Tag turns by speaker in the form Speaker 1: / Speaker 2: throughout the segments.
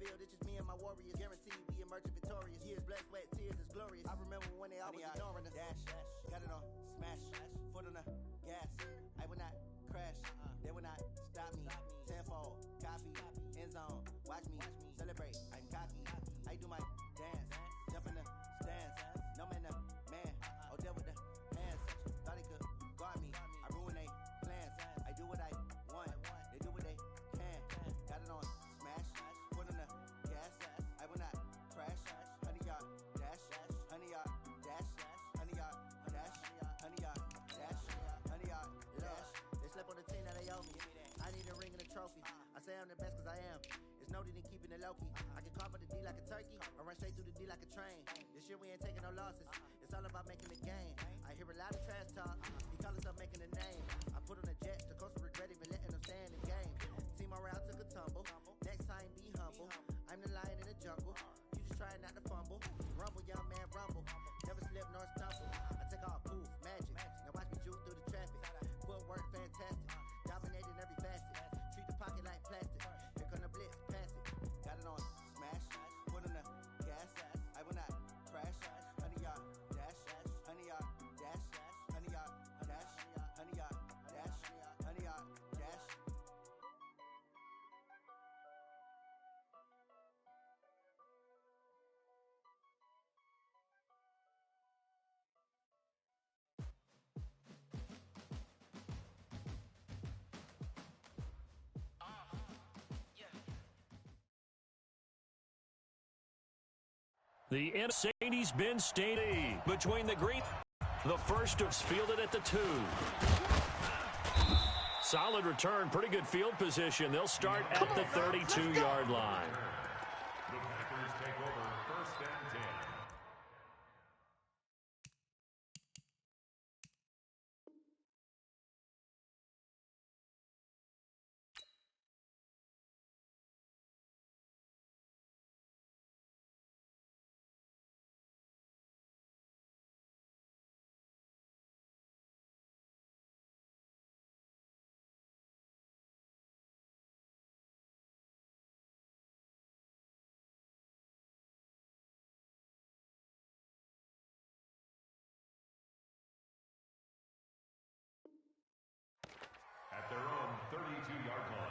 Speaker 1: field, it's just me and my warriors. Guaranteed we emerging victorious. Years, blood, sweat, tears, it's glorious. I remember when they always ignoring us. Dash, got it on, smash, foot on the gas. I will not crash, they will not stop me. Tenfold, copy, end zone, watch me celebrate. I'm cocky, I do my dance, jump in the stands. No man, the man, oh deal with the hands. Thought he could guard me, I ruin they plans. I do what I want, they do what they can. Got it on, smash, foot on the gas. I will not crash, 100-yard dash, 100-yard dash, 100-yard dash, 100-yard dash, 100-yard dash. They slept on the team that they owe me. I need a ring and a trophy. I say I'm the best cause I am. It's noted in keeping it low-key. I can carve the D like a turkey or run straight through the D like a train. This year we ain't taking no losses. It's all about making the game. I hear a lot of trash talk. He call himself making a name. I put on the Jets. The coach will regret even letting them stay in the game. Team around took a tumble. Next time be humble. I'm the lion in the jungle. You just trying not to fumble. Rumble, young man, rumble. Never slip nor stumble. I take off, poof, magic. Now watch me juke through the traffic. Footwork fantastic. Dominating every facet. Treat the pocket like plastic. Here come the blitz, pass it. Got it on, smash. Foot on the gas. I will not crash. 100-yard dash. 100-yard dash. 100-yard dash. 100-yard dash. 100-yard dash.
Speaker 2: The Mercedes-Benz Stadium between the green. The first is fielded at the 2. Solid return, pretty good field position. They'll start at the 32-yard line.
Speaker 3: The Packers take over 1st and 10. At their own 32-yard line.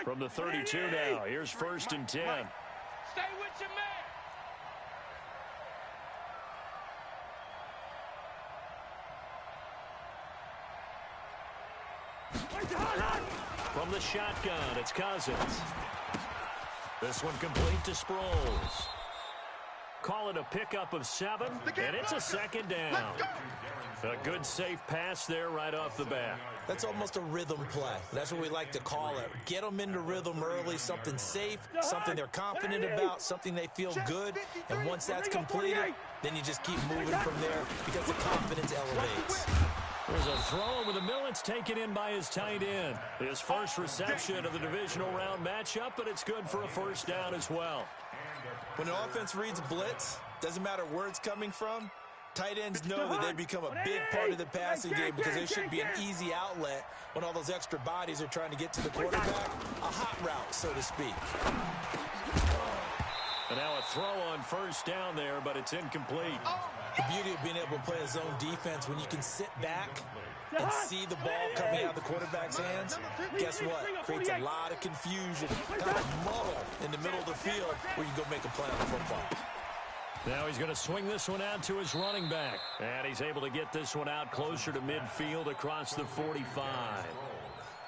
Speaker 2: From the 32 now, here's 1st and 10.
Speaker 4: Stay with your man.
Speaker 2: From the shotgun, it's Cousins. This one complete to Sproles. Call it a pickup of 7, and it's a 2nd down. A good safe pass there right off the bat.
Speaker 5: That's almost a rhythm play. That's what we like to call it. Get them into rhythm early, something safe, something they're confident about, something they feel good. And once that's completed, then you just keep moving from there because the confidence elevates.
Speaker 2: There's a throw over the middle. It's taken in by his tight end. His first reception of the divisional round matchup, but it's good for a 1st down as well.
Speaker 5: When an offense reads blitz, doesn't matter where it's coming from, tight ends know that they become a big part of the passing game because there should be an easy outlet when all those extra bodies are trying to get to the quarterback. A hot route, so to speak.
Speaker 2: And now a throw on 1st down there, but it's incomplete.
Speaker 5: The beauty of being able to play a zone defense, when you can sit back and see the ball coming out of the quarterback's hands, guess what? Creates a lot of confusion, kind of muddle in the middle of the field where you go make a play on the football.
Speaker 2: Now he's going to swing this one out to his running back. And he's able to get this one out closer to midfield across the 45.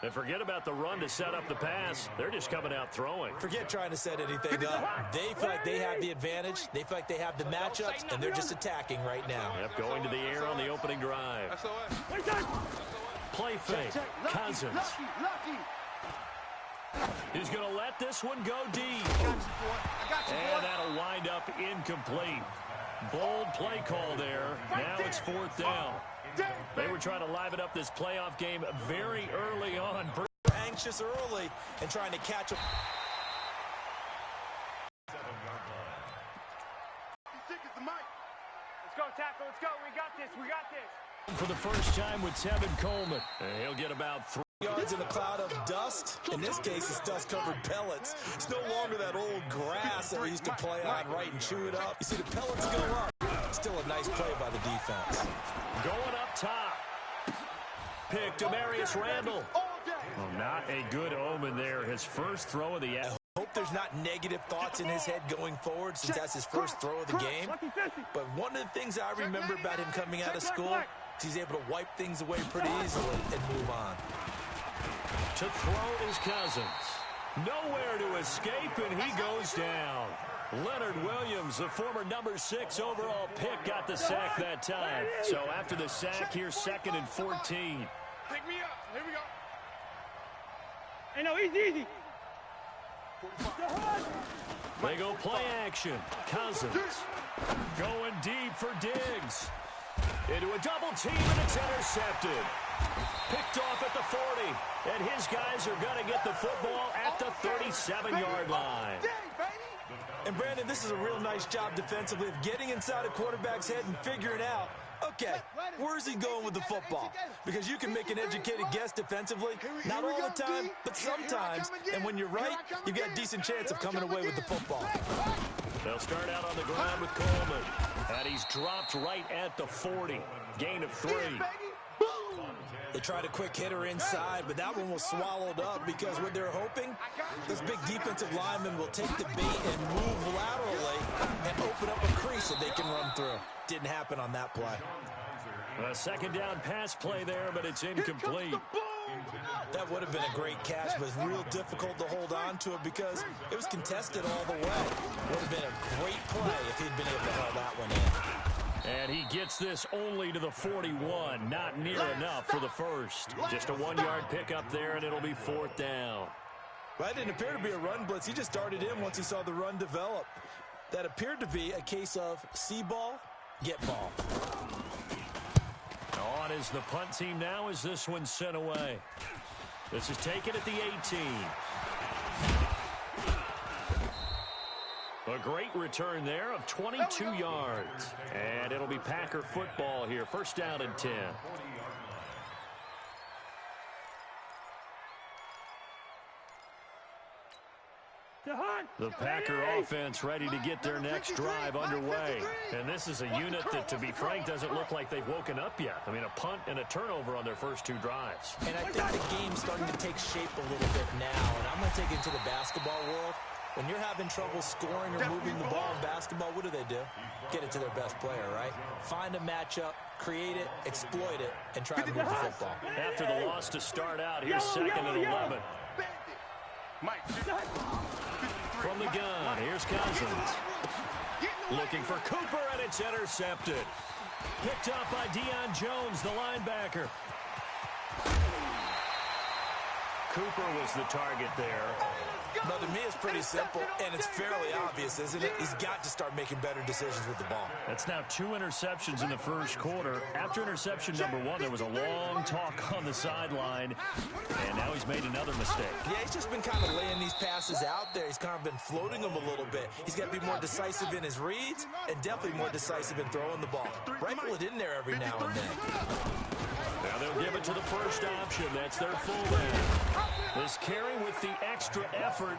Speaker 2: And forget about the run to set up the pass. They're just coming out throwing.
Speaker 5: Forget trying to set anything up. They feel like they have the advantage. They feel like they have the matchups, and they're just attacking right now.
Speaker 2: Yep, going to the air on the opening drive. Play fake. Cousins. He's going to let this one go deep. And that'll wind up incomplete. Bold play call there. Now it's 4th down. They were trying to liven up this playoff game very early on.
Speaker 5: Anxious early and trying to catch him.
Speaker 4: this. We got this.
Speaker 2: For the first time with Tevin Coleman. And he'll get about 3
Speaker 5: yards in a cloud of dust. In this case, it's dust-covered pellets. It's no longer that old grass that we used to play on, right, and chew it up. You see the pellets go up. Still a nice play by the defense.
Speaker 2: Going up top. Pick Demarius Randall. Well, not a good omen there. His first throw of the
Speaker 5: I hope there's not negative thoughts in his head going forward since that's his first throw of the game. But one of the things I remember about him coming out of school is he's able to wipe things away pretty easily and move on.
Speaker 2: To throw is Cousins. Nowhere to escape, and he goes down. Leonard Williams, the former number 6 overall pick, got the sack that time. So after the sack, here's 2nd and 14.
Speaker 4: Pick me up. Here we go.
Speaker 6: Hey, no, easy.
Speaker 2: They go play action. Cousins going deep for Diggs. Into a double team, and it's intercepted. Picked off at the 40. And his guys are going to get the football at the 37-yard line.
Speaker 5: And, Brandon, this is a real nice job defensively of getting inside a quarterback's head and figuring out, okay, where's he going with the football? Because you can make an educated guess defensively, not all the time, but sometimes. And when you're right, you've got a decent chance of coming away with the football.
Speaker 2: They'll start out on the ground with Coleman. And he's dropped right at the 40. Gain of 3.
Speaker 5: They tried a quick hitter inside, but that one was swallowed up because what they're hoping, this big defensive lineman will take the bait and move laterally and open up a crease that they can run through. Didn't happen on that play.
Speaker 2: A second down pass play there, but it's incomplete.
Speaker 5: That would have been a great catch, but it's real difficult to hold on to it because it was contested all the way. Would have been a great play if he'd been able to hold that one in.
Speaker 2: And he gets this only to the 41. Not near enough for the first. Just a 1-yard pickup there, and it'll be 4th down.
Speaker 5: Well, that didn't appear to be a run blitz. He just darted in once he saw the run develop. That appeared to be a case of see ball, get ball.
Speaker 2: On is the punt team now as this one's sent away. This is taken at the 18. A great return there of 22 yards. And it'll be Packer football here. First down and 10. The Packer offense ready to get their next drive underway. And this is a unit that, to be frank, doesn't look like they've woken up yet. I mean, a punt and a turnover on their first 2 drives.
Speaker 5: And I think the game's starting to take shape a little bit now. And I'm going to take it to the basketball world. When you're having trouble scoring or moving the ball in basketball, what do? Get it to their best player, right? Find a matchup, create it, exploit it, and try to move the football.
Speaker 2: After the loss to start out, here's 2nd and 11. From the gun, here's Cousins. Looking for Cooper, and it's intercepted. Picked up by Deion Jones, the linebacker. Cooper was the target there.
Speaker 5: No, to me, it's pretty simple, and it's fairly obvious, isn't it? He's got to start making better decisions with the ball.
Speaker 2: That's now 2 interceptions in the first quarter. After interception number 1, there was a long talk on the sideline, and now he's made another mistake.
Speaker 5: Yeah, he's just been kind of laying these passes out there. He's kind of been floating them a little bit. He's got to be more decisive in his reads and definitely more decisive in throwing the ball. Rifle it in there every now and then.
Speaker 2: Now they'll give it to the first option. That's their fullback. This carry with the extra effort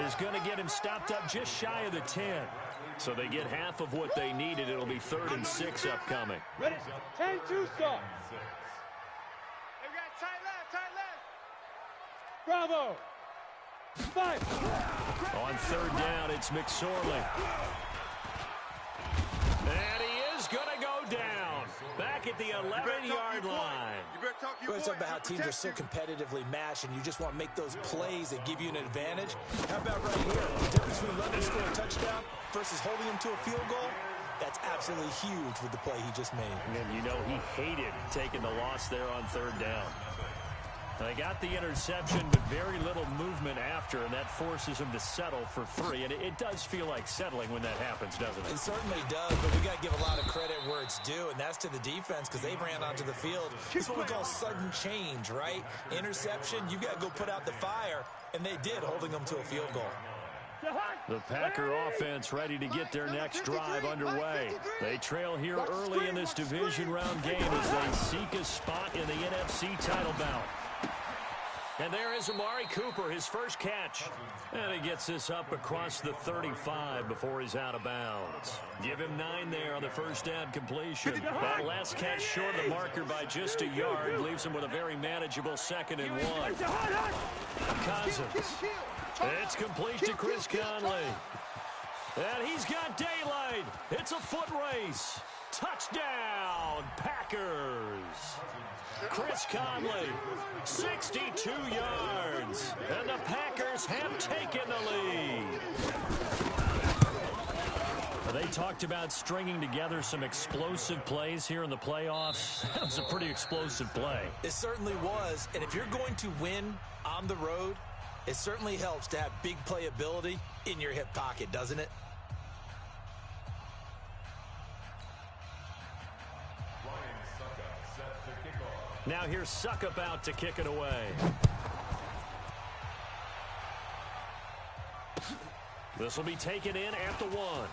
Speaker 2: is going to get him stopped up just shy of the 10. So they get half of what they needed. It'll be 3rd and 6 upcoming.
Speaker 6: Ready? 10-2 stop.
Speaker 4: Hey, we got tight left.
Speaker 6: Bravo. 5.
Speaker 2: On 3rd down, it's McSorley. And he is going to go down. Back at the 11-yard line.
Speaker 5: We're talking about how teams are so competitively matched, and you just want to make those plays that give you an advantage. How about right here? The difference between letting him score a touchdown versus holding him to a field goal? That's absolutely huge with the play he just made.
Speaker 2: And you know he hated taking the loss there on 3rd down. They got the interception, but very little movement after, and that forces him to settle for 3. And it does feel like settling when that happens, doesn't it?
Speaker 5: It certainly does, but we got to give a lot of credit where it's due, and that's to the defense because they ran onto the field. It's what we call sudden change, right? Interception, you got to go put out the fire, and they did, holding them to a field goal.
Speaker 2: The Packer offense ready to get their next drive underway. They trail here early in this division round game as they seek a spot in the NFC title bout. And there is Amari Cooper, his first catch. And he gets this up across the 35 before he's out of bounds. Give him 9 there on the first down completion. That last catch short of the marker by just a yard leaves him with a very manageable 2nd and 1. Cousins. It's complete to Chris Conley. And he's got daylight. It's a foot race. Touchdown, Packers. Chris Conley, 62 yards. And the Packers have taken the lead. They talked about stringing together some explosive plays here in the playoffs. That was a pretty explosive play.
Speaker 5: It certainly was. And if you're going to win on the road, it certainly helps to have big playability in your hip pocket, doesn't it?
Speaker 2: Now here's Suckup out to kick it away. This will be taken in at the 1.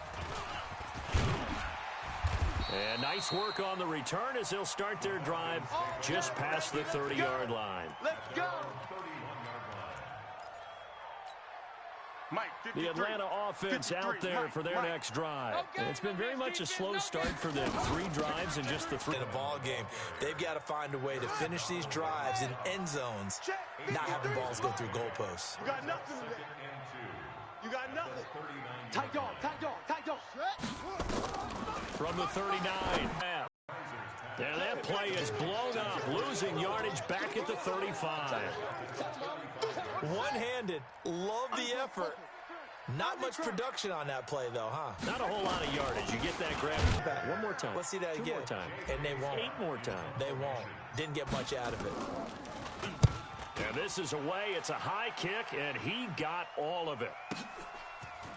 Speaker 2: And nice work on the return as they'll start their drive just past the 30-yard line.
Speaker 4: Let's go.
Speaker 2: The Atlanta offense out there for their next drive. It's been very much a slow start for them. 3 drives and just the 3.
Speaker 5: In a ball game, they've got to find a way to finish these drives in end zones, not having balls go through goalposts.
Speaker 4: You got nothing. You got nothing. Tight dog, tight dog, tight dog.
Speaker 2: From the 39. And that play is blown up, losing yardage back at the 35.
Speaker 5: One-handed. Love the effort. Not much production on that play, though, huh?
Speaker 2: Not a whole lot of yardage. You get that grab back. One more time.
Speaker 5: Let's see that
Speaker 2: 2
Speaker 5: again.
Speaker 2: more time.
Speaker 5: And they won't.
Speaker 2: 8 more times.
Speaker 5: They won't. Didn't get much out of it.
Speaker 2: And this is away. It's a high kick, and he got all of it.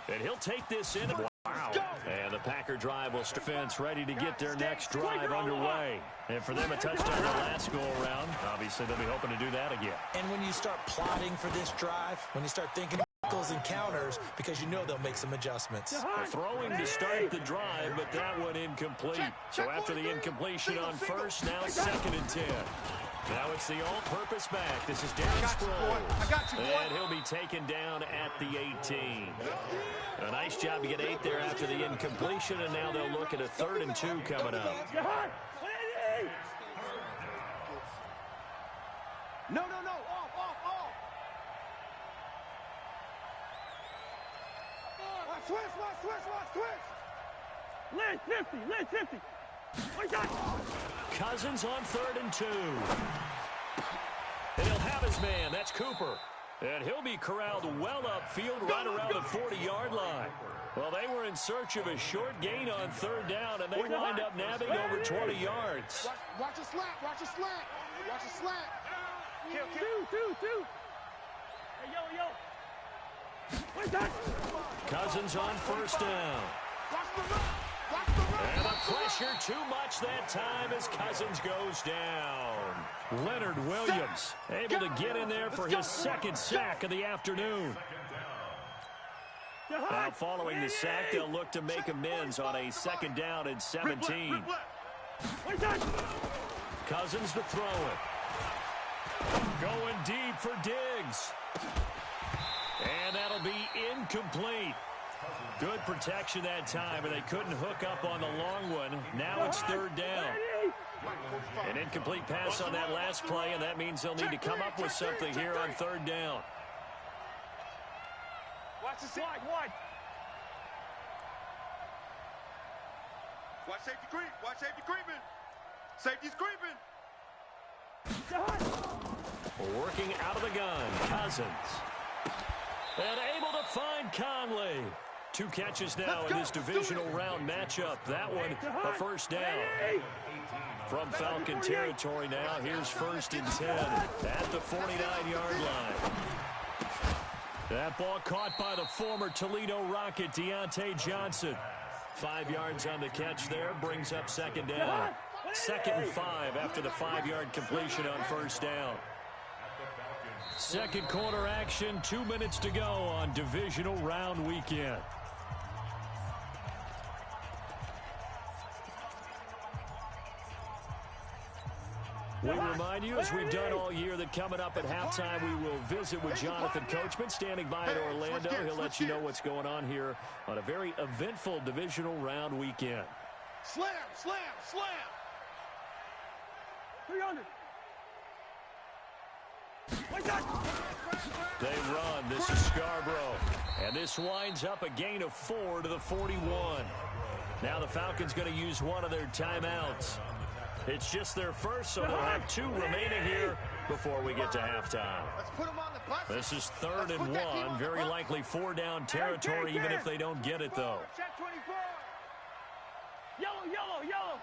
Speaker 2: And he'll take this in. Wow. And the Packer drive will defense ready to get their next drive underway. And for them, a touchdown the last go-around. Obviously, they'll be hoping to do that again.
Speaker 5: And when you start plotting for this drive, when you start thinking and counters, because you know they'll make some adjustments.
Speaker 2: Throwing to start the drive, but that one incomplete. So after the incompletion on first, now 2nd and 10. Now it's the all-purpose back. This is Darren Sproles. And he'll be taken down at the 18. A nice job to get 8 there after the incompletion, and now they'll look at a 3rd and 2 coming up.
Speaker 4: No. Off. Switch. Lynch 50.
Speaker 2: Cousins on 3rd and 2. And he'll have his man. That's Cooper. And he'll be corralled well upfield right around the 40-yard line. Well, they were in search of a short gain on 3rd down, and they wind up nabbing over 20 yards.
Speaker 4: Watch a slant. Kill. Hey, yo.
Speaker 2: Cousins on 1st down. And the pressure too much that time as Cousins goes down. Leonard Williams able to get in there for his 2nd sack of the afternoon. Now following the sack, they'll look to make amends on a 2nd down and 17. Cousins to throw it. Going deep for Diggs. And that'll be incomplete. Good protection that time, and they couldn't hook up on the long one. Now it's 3rd down. An incomplete pass on that last play, and that means they'll need to come up with something here on 3rd down.
Speaker 4: Watch the slide. Watch safety creeping. Safety's creeping.
Speaker 2: Working out of the gun, Cousins. And able to find Conley. 2 catches now in this divisional round matchup. That one, a 1st down. From Falcon territory now, here's 1st and 10 at the 49-yard line. That ball caught by the former Toledo Rocket, Deontay Johnson. 5 yards on the catch there, brings up 2nd down. 2nd and 5 after the 5-yard completion on 1st down. Second quarter action, 2 minutes to go on divisional round weekend. We remind you, as we've done all year, that coming up at halftime, we will visit with Jonathan Coachman, standing by at Orlando. He'll let you know what's going on here on a very eventful divisional round weekend.
Speaker 4: Slam, slam, slam.
Speaker 6: 300.
Speaker 2: They run. This is Scarborough. And this winds up a gain of 4 to the 41. Now the Falcons going to use one of their timeouts. It's just their first, so they'll have 2 remaining here before we get to halftime. This is 3rd and 1. Very likely 4-down territory, even if they don't get it, though.
Speaker 6: Check 24. Yellow, yellow, yellow.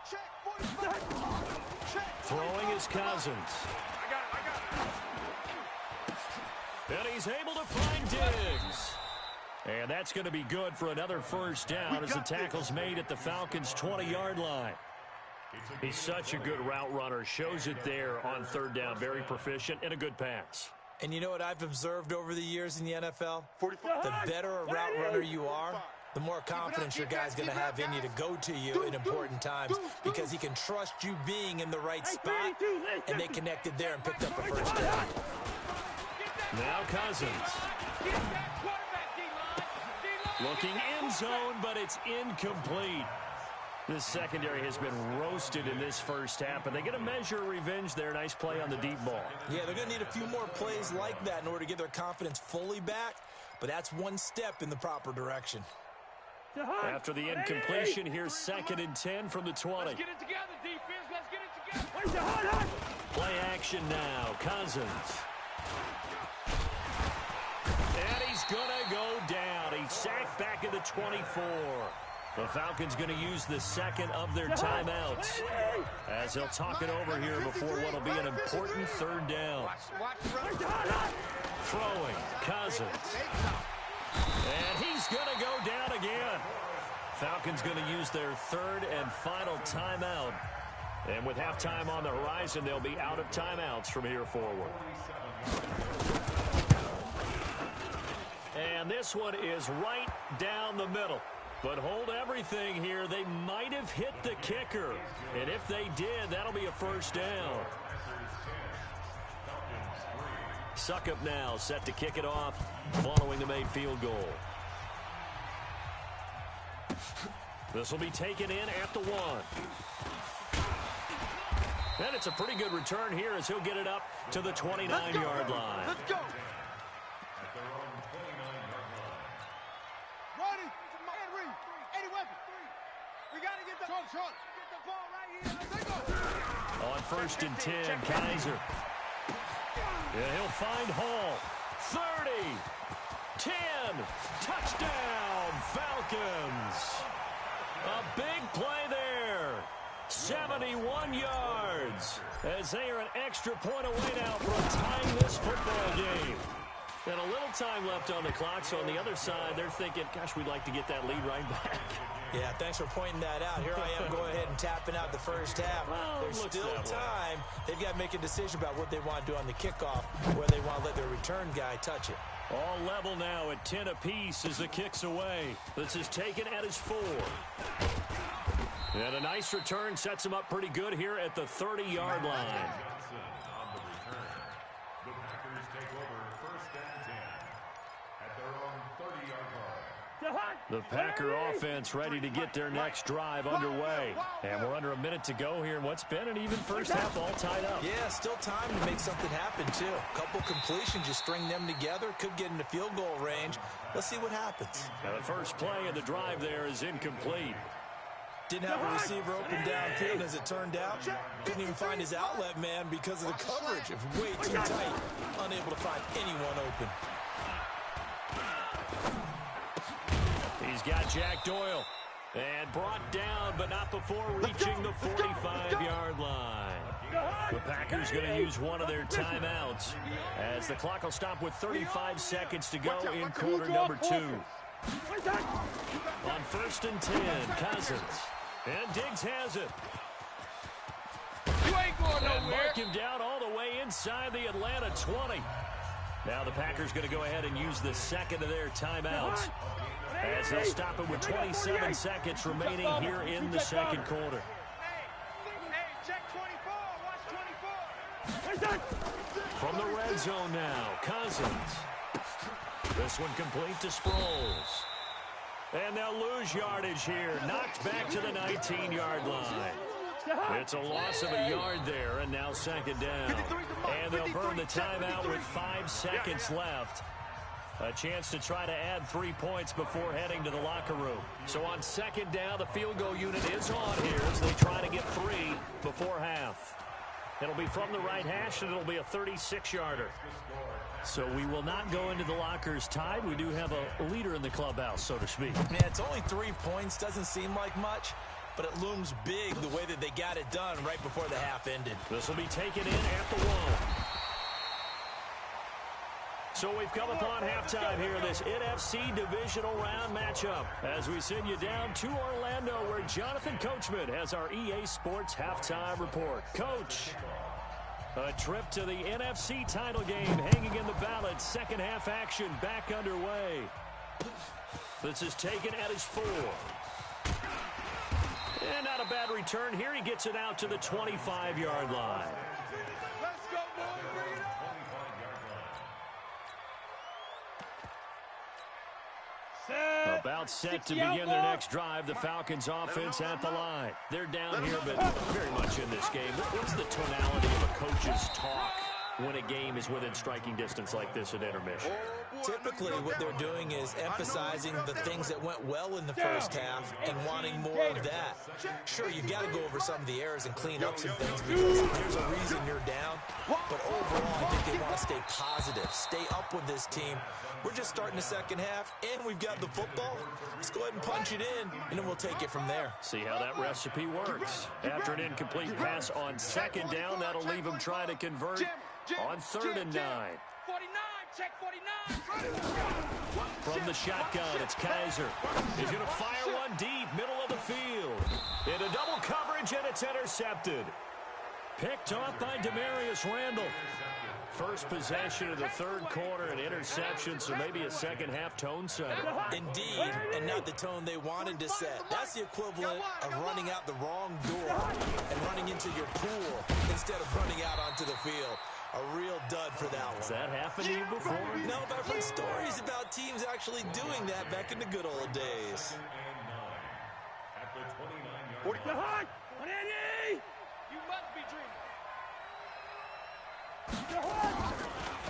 Speaker 4: Check 45. Check.
Speaker 2: Throwing is Cousins.
Speaker 4: I got it.
Speaker 2: And he's able to find Diggs. And that's going to be good for another first down as the tackle's made at the Falcons' 20-yard line. He's such a good route runner. Shows it there on 3rd down. Very proficient and a good pass.
Speaker 5: And you know what I've observed over the years in the NFL? The better a route runner you are, the more confidence your guy's going to have in you to go to you in important times because he can trust you being in the right spot, and they connected there and picked up a first down.
Speaker 2: Now Cousins. Looking end zone, but it's incomplete. This secondary has been roasted in this first half, and they get a measure of revenge there. Nice play on the deep ball.
Speaker 5: Yeah, they're going to need a few more plays like that in order to get their confidence fully back, but that's one step in the proper direction.
Speaker 2: After the incompletion, here's 2nd and 10 from the 20.
Speaker 4: Let's get it together, defense. Let's get it together.
Speaker 2: Play action now. Cousins. And he's going to go down. He's sacked back at the 24. The Falcons going to use the 2nd of their timeouts as they'll talk it over here before what will be an important 3rd down. Throwing, Cousins. And he's going to go down again. Falcons going to use their 3rd and final timeout. And with halftime on the horizon, they'll be out of timeouts from here forward. And this one is right down the middle. But hold everything here. They might have hit the kicker. And if they did, that'll be a first down. Suckup now set to kick it off following the made field goal. This will be taken in at the 1. And it's a pretty good return here as he'll get it up to the 29-yard line.
Speaker 4: Let's go.
Speaker 2: On 1st and 10, Kaiser. Yeah, he'll find Hall. 30, 10, touchdown, Falcons. A big play there. 71 yards as they are an extra point away now from tying this football game. And a little time left on the clock, so on the other side, they're thinking, gosh, we'd like to get that lead right back.
Speaker 5: Yeah, thanks for pointing that out. Here I am going ahead and tapping out the first half.
Speaker 2: Well,
Speaker 5: there's still time. They've got to make a decision about what they want to do on the kickoff, whether they want to let their return guy touch it.
Speaker 2: All level now at 10 apiece as the kick's away. This is taken at his 4. And a nice return sets him up pretty good here at the 30-yard line.
Speaker 3: The Packers take over 1st and 10 at their own 30-yard line.
Speaker 2: The Packer offense ready to get their next drive underway. And we're under a minute to go here in what's been an even first half all tied up.
Speaker 5: Yeah, still time to make something happen, too. A couple completions, you string them together, could get into field goal range. Let's see what happens.
Speaker 2: Now the first play of the drive there is incomplete.
Speaker 5: Didn't have a receiver open downfield, as it turned out. Couldn't even find his outlet man because of the coverage. It was way too tight. Unable to find anyone open.
Speaker 2: He's got Jack Doyle. And brought down, but not before reaching the 45-yard line. The Packers going to use one of their timeouts as the clock will stop with 35 seconds to go in quarter number 2. On 1st and 10, Cousins. And Diggs has it.
Speaker 4: You ain't going
Speaker 2: And
Speaker 4: nowhere.
Speaker 2: mark him down all the way inside the Atlanta 20. Now the Packers going to go ahead and use the second of their timeouts, as they'll stop it with 27 seconds remaining here in the second quarter.
Speaker 6: Check 24. Watch 24.
Speaker 2: From the red zone now, Cousins. This one complete to Sproles. And they'll lose yardage here. Knocked back to the 19-yard line. It's a loss of a yard there, and now second down. And they'll burn the timeout with 5 seconds left. A chance to try to add 3 points before heading to the locker room. So on second down, the field goal unit is on here as they try to get 3 before half. It'll be from the right hash, and it'll be a 36-yarder. So we will not go into the lockers tied. We do have a leader in the clubhouse, so to speak.
Speaker 5: Yeah, it's only 3 points. Doesn't seem like much, but it looms big the way that they got it done right before the half ended.
Speaker 2: This will be taken in at the 1. So we've come upon halftime here in this NFC Divisional Round matchup as we send you down to Orlando, where Jonathan Coachman has our EA Sports Halftime Report. Coach, a trip to the NFC title game hanging in the balance. Second half action back underway. This is taken at his 4. And not a bad return here. He gets it out to the 25-yard line.
Speaker 6: Let's go, boys. Bring it up.
Speaker 2: About set to begin their next drive. The Falcons offense at the line. They're down here, but very much in this game. What's the tonality of a coach's talk when a game is within striking distance like this at intermission?
Speaker 5: Typically, what they're doing is emphasizing the things that went well in the first half and wanting more of that. Sure, you've got to go over some of the errors and clean up some things because there's a reason you're down. But overall, I think they want to stay positive, stay up with this team. We're just starting the second half, and we've got the football. Let's go ahead and punch it in, and then we'll take it from there.
Speaker 2: See how that recipe works. After an incomplete pass on second down, that'll leave them trying to convert on 3rd and 9.
Speaker 6: 49, check 49.
Speaker 2: From the shotgun, it's Kaiser. He's going to fire one deep, middle of the field. Into double coverage, and it's intercepted. Picked off by Demarius Randall. First possession of the third quarter, an interception, so maybe a second-half tone setter.
Speaker 5: Indeed, and not the tone they wanted to set. That's the equivalent of running out the wrong door and running into your pool instead of running out onto the field. A real dud for that one.
Speaker 2: Has that happened to you before?
Speaker 5: No, but I've heard stories about teams actually doing that back in the good old days.
Speaker 3: At the 29-yard
Speaker 6: You must be dreaming.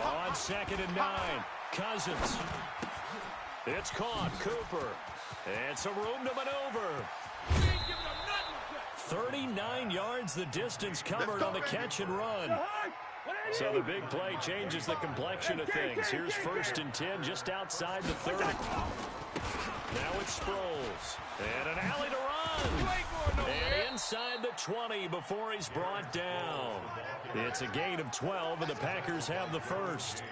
Speaker 2: On 2nd and 9, Cousins. It's caught. Cooper. And some room to maneuver. 39 yards the distance covered on the catch and run. So the big play changes the complexion of things. Here's 1st and 10 just outside the 30. Now it's Sproles. And an alley to run. And inside the 20 before he's brought down. It's a gain of 12, and the Packers have the first.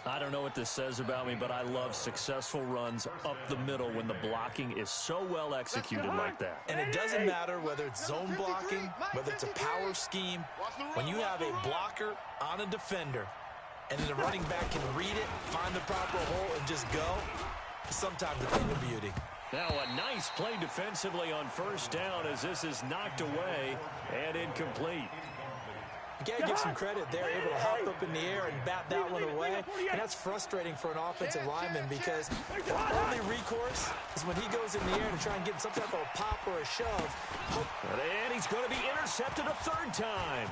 Speaker 2: I don't know what this says about me, but I love successful runs up the middle when the blocking is so well executed like that.
Speaker 5: And it doesn't matter whether it's zone blocking, whether it's a power scheme. When you have a blocker on a defender, and then the running back can read it, find the proper hole, and just go, sometimes a thing of beauty.
Speaker 2: Now a nice play defensively on 1st down as this is knocked away and incomplete.
Speaker 5: You got to give some credit. They're able to hop up in the air and bat that one away. And that's frustrating for an offensive lineman because the only recourse is when he goes in the air to try and get some type of a pop or a shove.
Speaker 2: And he's going to be intercepted a 3rd time.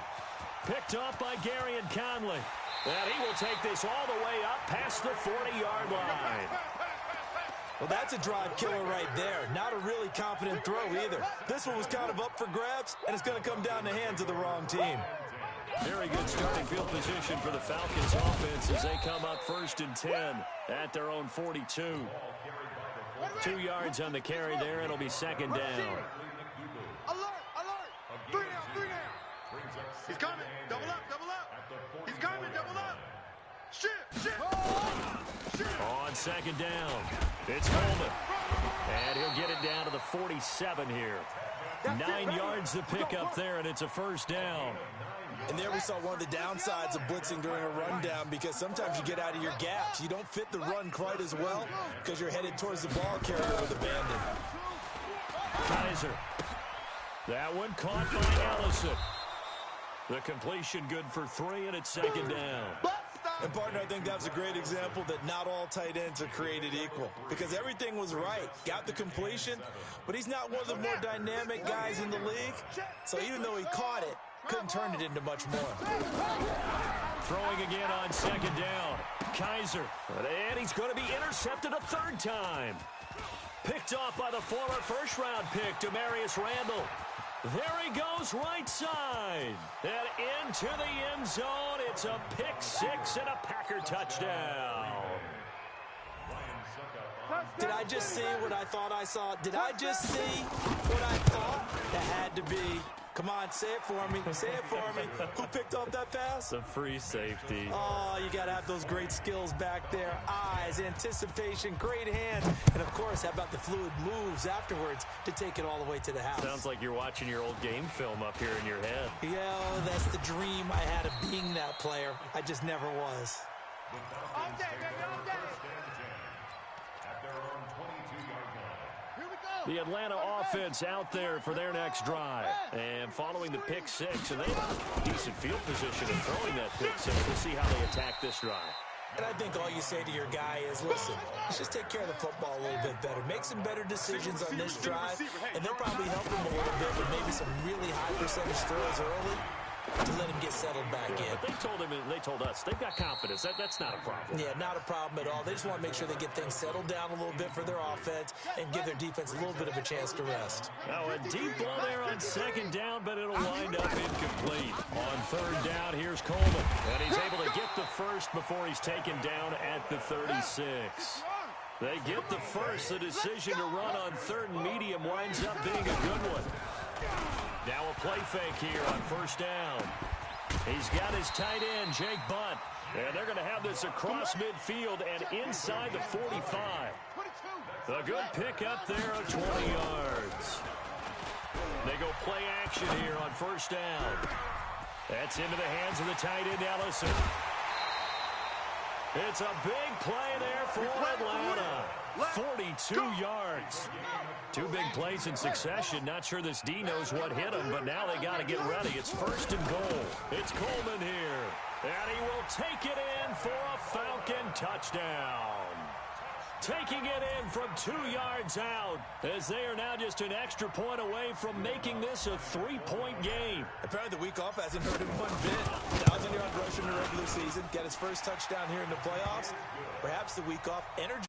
Speaker 2: Picked off by Gary and Conley. And he will take this all the way up past the 40-yard line.
Speaker 5: Well, that's a drive killer right there. Not a really confident throw either. This one was kind of up for grabs, and it's going to come down the hands of the wrong team.
Speaker 2: Very good starting field position for the Falcons offense as they come up 1st and 10 at their own 42. 2 yards on the carry there. It'll be 2nd down.
Speaker 6: Alert! 3 down! He's coming! Double up! He's coming! Double up! Shift!
Speaker 2: On 2nd down, it's Coleman. And he'll get it down to the 47 here. 9 yards to pick up there, and it's a 1st down.
Speaker 5: And there we saw one of the downsides of blitzing during a rundown, because sometimes you get out of your gaps. You don't fit the run quite as well because you're headed towards the ball carrier with abandon.
Speaker 2: Kaiser. That one caught by Ellison. The completion good for 3, and it's second down.
Speaker 5: And, partner, I think that was a great example that not all tight ends are created equal, because everything was right. Got the completion, but he's not one of the more dynamic guys in the league. So even though he caught it, couldn't turn it into much more.
Speaker 2: Throwing again on second down. Kaiser. And he's going to be intercepted a third time. Picked off by the former first-round pick, Demarius Randall. There he goes, right side. And into the end zone. It's a pick 6 and a Packer touchdown.
Speaker 5: Did I just see what I thought I saw? Did I just see what I thought? That had to be. Come on, say it for me. Say it for me. Who picked off that pass?
Speaker 2: The free safety.
Speaker 5: Oh, you got to have those great skills back there. Eyes, anticipation, great hands. And, of course, how about the fluid moves afterwards to take it all the way to the house?
Speaker 2: Sounds like you're watching your old game film up here in your head.
Speaker 5: Yeah, that's the dream I had of being that player. I just never was.
Speaker 6: All day, baby, all day.
Speaker 3: At their own 22-yard line.
Speaker 6: Here we go.
Speaker 2: The Atlanta offense out there for their next drive. And following the pick 6, and they have a decent field position in throwing that pick 6. We'll see how they attack this drive.
Speaker 5: And I think all you say to your guy is, listen, let's just take care of the football a little bit better. Make some better decisions on this drive, and they'll probably help him a little bit with maybe some really high percentage throws early to let him get settled back in.
Speaker 2: But they told us they've got confidence. That's not a problem.
Speaker 5: Yeah, not a problem at all. They just want to make sure they get things settled down a little bit for their offense and give their defense a little bit of a chance to rest.
Speaker 2: Now a deep ball there on second down, but it'll wind up incomplete. On third down, here's Coleman. And he's able to get the first before he's taken down at the 36. They get the first. The decision to run on third and medium winds up being a good one. Now a play fake here on first down. He's got his tight end, Jake Bunt. And they're going to have this across midfield and inside the 45. A good pickup there of 20 yards. They go play action here on first down. That's into the hands of the tight end, Ellison. It's a big play there for Atlanta. 42 yards. 2 big plays in succession. Not sure this D knows what hit him, but now they got to get ready. It's first and goal. It's Coleman here. And he will take it in for a Falcon touchdown. Taking it in from 2 yards out, as they are now just an extra point away from making this a 3-point game.
Speaker 5: Apparently the week off hasn't hurt him one bit. 1,000-yard rush in the regular season, get his first touchdown here in the playoffs. Perhaps the week off energized